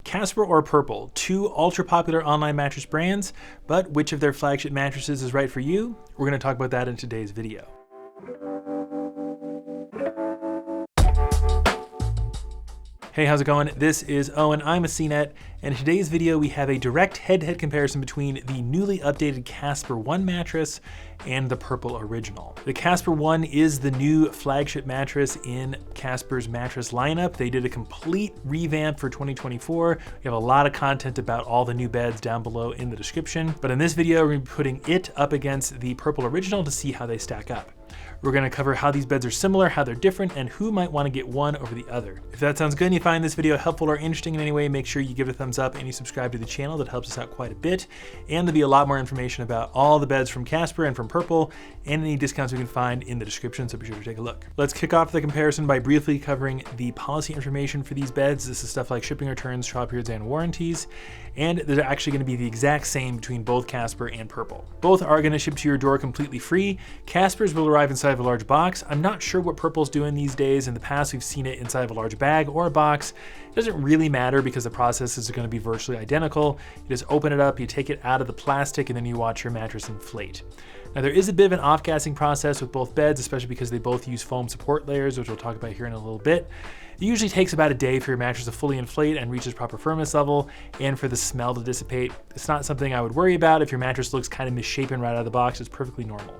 Casper or Purple, two ultra popular online mattress brands, but which of their flagship mattresses is right for you? We're going to talk about that in today's video. Hey, how's it going? This is Owen, I'm a CNET, and in today's video we have a direct head-to-head comparison between the newly updated Casper One mattress and the Purple Original. The Casper One is the new flagship mattress in Casper's mattress lineup. They did a complete revamp for 2024. We have a lot of content about all the new beds down below in the description, but in this video we're going to be putting it up against the Purple Original to see how they stack up. We're going to cover how these beds are similar, how they're different, and who might want to get one over the other. If that sounds good and you find this video helpful or interesting in any way, make sure you give it a thumbs up and you subscribe to the channel. That helps us out quite a bit. And there'll be a lot more information about all the beds from Casper and from Purple and any discounts we can find in the description, so be sure to take a look. Let's kick off the comparison by briefly covering the policy information for these beds. This is stuff like shipping returns, trial periods, and warranties. And they're actually going to be the exact same between both Casper and Purple. Both are going to ship to your door completely free. Casper's will arrive inside of a large box. I'm not sure what Purple's doing these days. In the past, we've seen it inside of a large bag or a box. It doesn't really matter because the processes are going to be virtually identical. You just open it up, you take it out of the plastic, and then you watch your mattress inflate. Now, there is a bit of an off-gassing process with both beds, especially because they both use foam support layers, which we'll talk about here in a little bit. It usually takes about a day for your mattress to fully inflate and reaches proper firmness level and for the smell to dissipate. It's not something I would worry about. If your mattress looks kind of misshapen right out of the box, it's perfectly normal.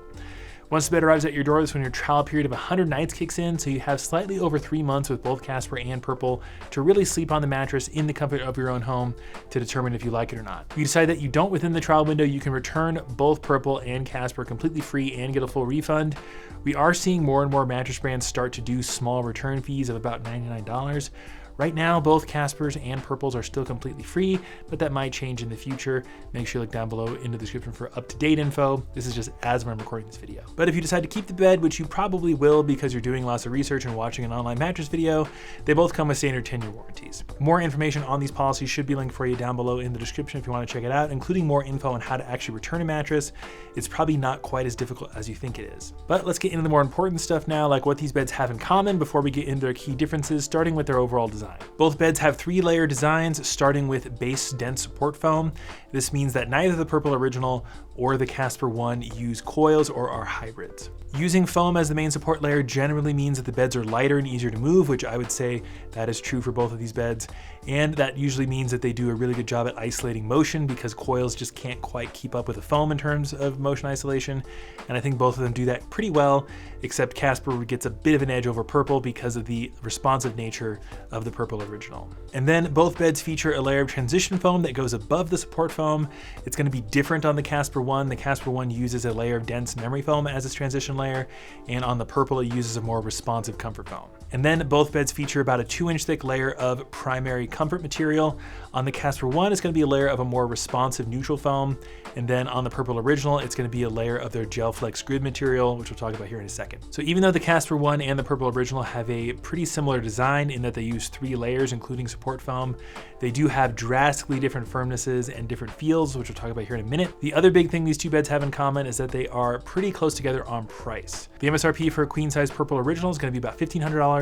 Once the bed arrives at your door, that's when your trial period of 100 nights kicks in, so you have slightly over 3 months with both Casper and Purple to really sleep on the mattress in the comfort of your own home to determine if you like it or not. If you decide that you don't within the trial window, you can return both Purple and Casper completely free and get a full refund. We are seeing more and more mattress brands start to do small return fees of about $99. Right now, both Caspers and Purples are still completely free, but that might change in the future. Make sure you look down below in the description for up-to-date info. This is just as I'm recording this video. But if you decide to keep the bed, which you probably will because you're doing lots of research and watching an online mattress video, they both come with standard 10-year warranties. More information on these policies should be linked for you down below in the description if you want to check it out, including more info on how to actually return a mattress. It's probably not quite as difficult as you think it is. But let's get into the more important stuff now, like what these beds have in common before we get into their key differences, starting with their overall design. Both beds have 3-layer designs, starting with base dense support foam. This means that neither the Purple Original or the Casper One use coils or are hybrids. Using foam as the main support layer generally means that the beds are lighter and easier to move, which I would say that is true for both of these beds. And that usually means that they do a really good job at isolating motion because coils just can't quite keep up with the foam in terms of motion isolation. And I think both of them do that pretty well, except Casper gets a bit of an edge over Purple because of the responsive nature of the Purple Original. And then both beds feature a layer of transition foam that goes above the support foam. It's going to be different on the Casper One. The Casper One uses a layer of dense memory foam as its transition layer, and on the Purple it uses a more responsive comfort foam. And then both beds feature about a 2-inch thick layer of primary comfort material. On the Casper One, it's going to be a layer of a more responsive neutral foam, and then on the Purple Original, it's going to be a layer of their gel flex grid material, which we'll talk about here in a second. So even though the Casper One and the Purple Original have a pretty similar design in that they use 3 layers, including support foam, they do have drastically different firmnesses and different feels, which we'll talk about here in a minute. The other big thing these two beds have in common is that they are pretty close together on price. The MSRP for a queen size Purple Original is going to be about $1,500,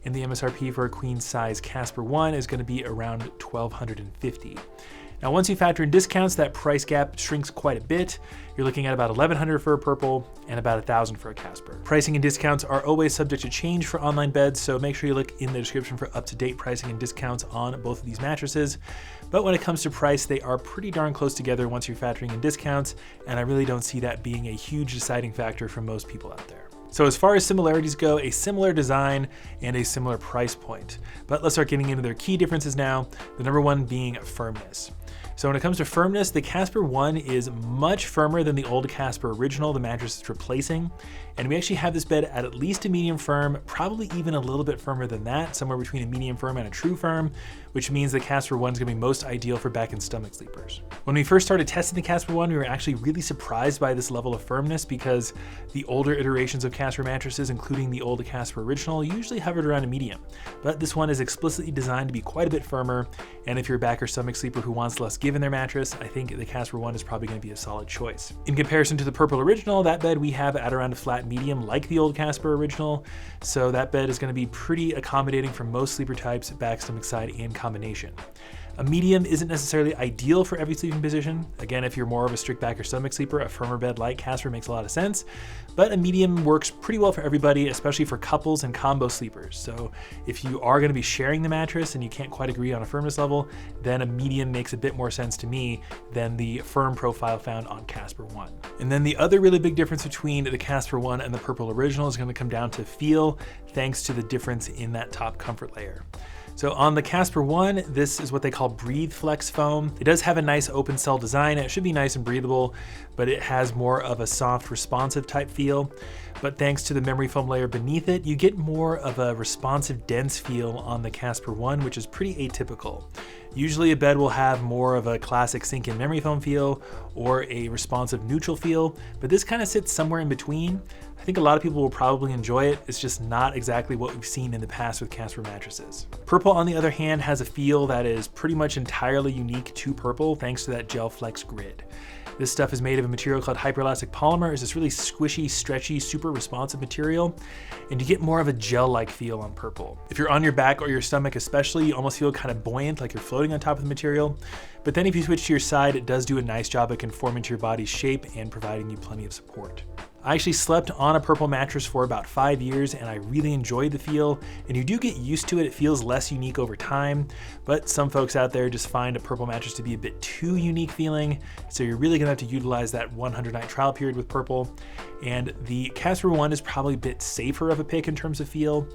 and the MSRP for a queen size Casper One is going to be around $1,250. Now, once you factor in discounts, that price gap shrinks quite a bit. You're looking at about $1,100 for a Purple and about $1,000 for a Casper. Pricing and discounts are always subject to change for online beds, so make sure you look in the description for up-to-date pricing and discounts on both of these mattresses. But when it comes to price, they are pretty darn close together once you're factoring in discounts, and I really don't see that being a huge deciding factor for most people out there. So as far as similarities go, a similar design and a similar price point. But let's start getting into their key differences now, the number one being firmness. So when it comes to firmness, the Casper One is much firmer than the old Casper Original, the mattress it's replacing. And we actually have this bed at least a medium firm, probably even a little bit firmer than that, somewhere between a medium firm and a true firm, which means the Casper One is going to be most ideal for back and stomach sleepers. When we first started testing the Casper One, we were actually really surprised by this level of firmness because the older iterations of Casper mattresses, including the old Casper Original, usually hovered around a medium. But this one is explicitly designed to be quite a bit firmer, and if you're a back or stomach sleeper who wants less give in their mattress, I think the Casper One is probably going to be a solid choice. In comparison to the Purple Original, that bed we have at around a flat medium like the old Casper Original, so that bed is going to be pretty accommodating for most sleeper types, back, stomach side, and combination. A medium isn't necessarily ideal for every sleeping position. Again, if you're more of a strict back or stomach sleeper, a firmer bed like Casper makes a lot of sense, but a medium works pretty well for everybody, especially for couples and combo sleepers. So if you are going to be sharing the mattress and you can't quite agree on a firmness level, then a medium makes a bit more sense to me than the firm profile found on Casper 1. And then the other really big difference between the Casper 1 and the Purple Original is going to come down to feel, thanks to the difference in that top comfort layer. So on the Casper 1, this is what they call Breathe Flex foam. It does have a nice open cell design. It should be nice and breathable, but it has more of a soft, responsive type feel. But thanks to the memory foam layer beneath it, you get more of a responsive, dense feel on the Casper 1, which is pretty atypical. Usually a bed will have more of a classic sink-in memory foam feel or a responsive neutral feel, but this kind of sits somewhere in between. I think a lot of people will probably enjoy it. It's just not exactly what we've seen in the past with Casper mattresses. Purple, on the other hand, has a feel that is pretty much entirely unique to Purple thanks to that gel flex grid. This stuff is made of a material called hyperelastic polymer. It's this really squishy, stretchy, super responsive material, and you get more of a gel-like feel on Purple. If you're on your back or your stomach especially, you almost feel kind of buoyant, like you're floating on top of the material. But then if you switch to your side, it does do a nice job at conforming to your body's shape and providing you plenty of support. I actually slept on a Purple mattress for about 5 years and I really enjoyed the feel, and you do get used to it. It feels less unique over time, but some folks out there just find a Purple mattress to be a bit too unique feeling, so you're really gonna have to utilize that 100-night trial period with Purple. And the Casper 1 is probably a bit safer of a pick in terms of feel,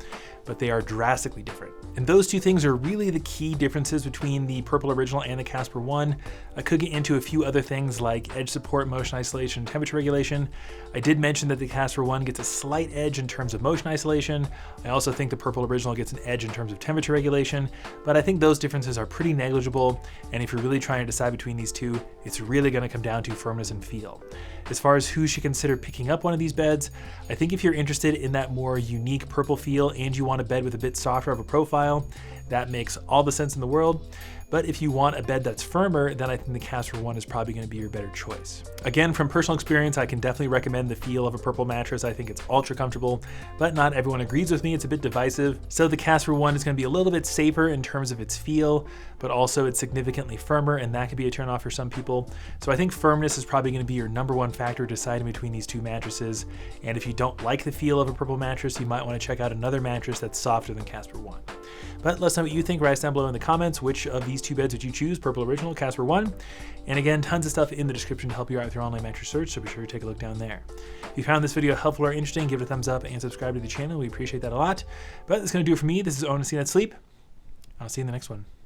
but they are drastically different. And those two things are really the key differences between the Purple Original and the Casper 1. I could get into a few other things like edge support, motion isolation, temperature regulation. I did mention that the Casper 1 gets a slight edge in terms of motion isolation. I also think the Purple Original gets an edge in terms of temperature regulation, but I think those differences are pretty negligible. And if you're really trying to decide between these two, it's really gonna come down to firmness and feel. As far as who should consider picking up one of these beds, I think if you're interested in that more unique Purple feel and you want a bed with a bit softer of a profile, that makes all the sense in the world. But if you want a bed that's firmer, then I think the Casper 1 is probably going to be your better choice. Again, from personal experience, I can definitely recommend the feel of a Purple mattress. I think it's ultra comfortable, but not everyone agrees with me. It's a bit divisive. So the Casper 1 is going to be a little bit safer in terms of its feel, but also it's significantly firmer, and that could be a turn off for some people. So I think firmness is probably going to be your #1 factor deciding between these two mattresses. And if you don't like the feel of a Purple mattress, you might want to check out another mattress that's softer than Casper 1. But let us know what you think. Write us down below in the comments. Which of these two beds would you choose, Purple Original, Casper 1? And again, tons of stuff in the description to help you out with your online mattress search, so be sure to take a look down there. If you found this video helpful or interesting, give it a thumbs up and subscribe to the channel. We appreciate that a lot. But that's going to do it for me. This is Owen with CNET Sleep. I'll see you in the next one.